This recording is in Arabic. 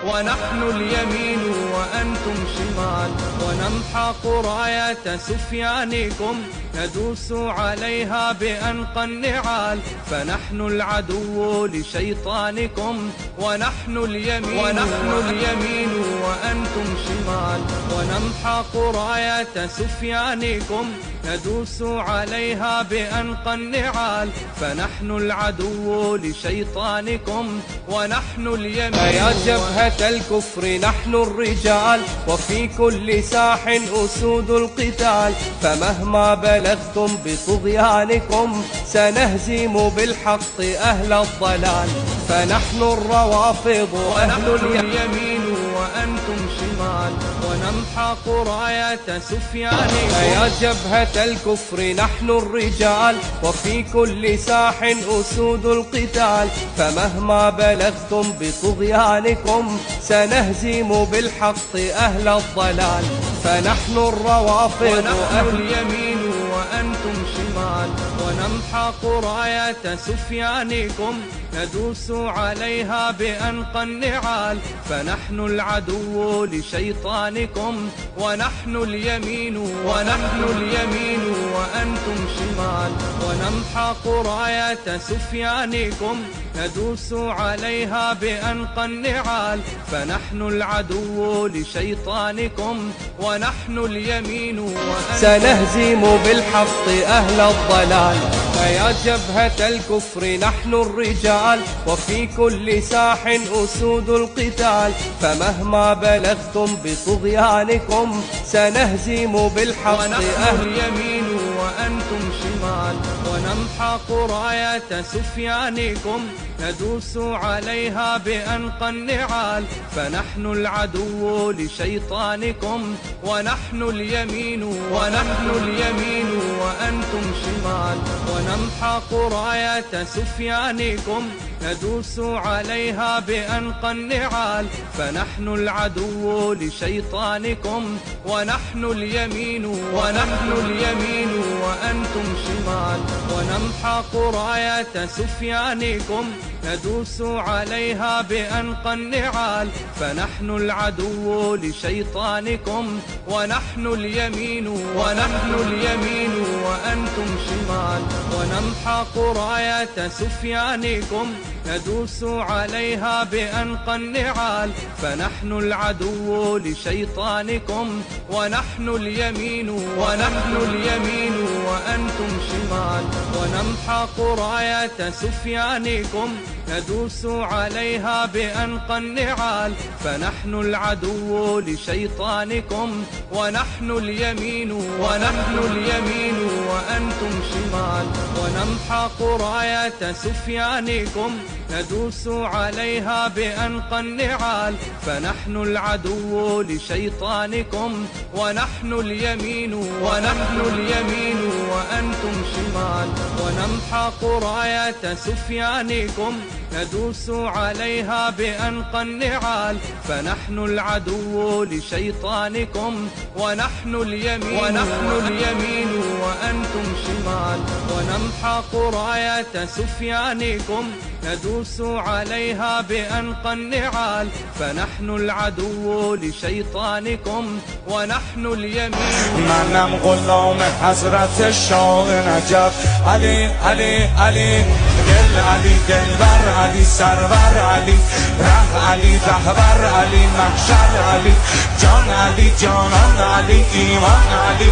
ونحن اليمين وأنتم شمال، ونمحق راية سفيانكم ندوس عليها بأنقى النعال، فنحن العدو لشيطانكم ونحن اليمين وأنتم شمال، ونمحق راية سفيانكم ندوس عليها بأنقى النعال، فنحن العدو لشيطانكم ونحن اليمين. يا جبهة الكفر نحن الرجال، وفي كل ساح أسود القتال، فمهما بلغتم بطغيانكم سنهزم بالحق أهل الضلال، فنحن الروافض أهل اليمين وأنتم شمال، ونمحق راية سفيانكم. يا جبهة الكفر نحن الرجال، وفي كل ساح أسود القتال، فمهما بلغتم بطغيانكم سنهزم بالحق أهل الضلال، فنحن الروافض أهل اليمين وأنتم شمال، ونمحق راية سفيانكم ندوس عليها بأنقى النعال، فنحن العدو لشيطانكم ونحن اليمين وأنتم شمال، ونمحق راية سفيانكم ندوس عليها بأنقى النعال، فنحن العدو لشيطانكم ونحن اليمين سنهزم بالحق أهل الضلال. يا جبهة الكفر نحن الرجال، وفي كل ساح أسود القتال، فمهما بلغتم بطغيانكم سنهزم بالحق أهل اليمين وأنتم شمال، ونمحق راية سفيانكم ندوس عليها بأنقى النعال، فنحن العدو لشيطانكم ونحن اليمين وأنتم شمال، ونمحق راية سفيانكم ندوس عليها بأنقى النعال، فنحن العدو لشيطانكم ونحن اليمين وأنتم شمال، ونمحق راية سفيانكم ندوس عليها بأنقى النعال، فنحن العدو لشيطانكم ونحن اليمين وأنتم شمال، ونمحق راية سفيانكم ندوس عليها بأنقى النعال، فنحن العدو لشيطانكم ونحن اليمين وأنتم شمال، ونمحق راية سفيانكم ندوس عليها بأنقى النعال، فنحن العدو لشيطانكم ونحن اليمين وأنتم شمال، ونمحق راية سفيانكم ندوس عليها بأنقى النعال، فنحن العدو لشيطانكم ونحن اليمين وأنتم شمال، ونمحق راية سفيانكم ندوس عليها بأنقى النعال، فنحن العدو لشيطانكم ونحن اليمين وأنتم شمال، ونمحق راية سفيانكم ندوس عليها بأنقى النعال، فنحن العدو لشيطانكم ونحن اليمين. منم غلام حضرت شاه نجف، علی علی علی دل علی دلبر علی سرور علی ره علی رهبر علی محشر علی جان علی جانان علی ایمان علی.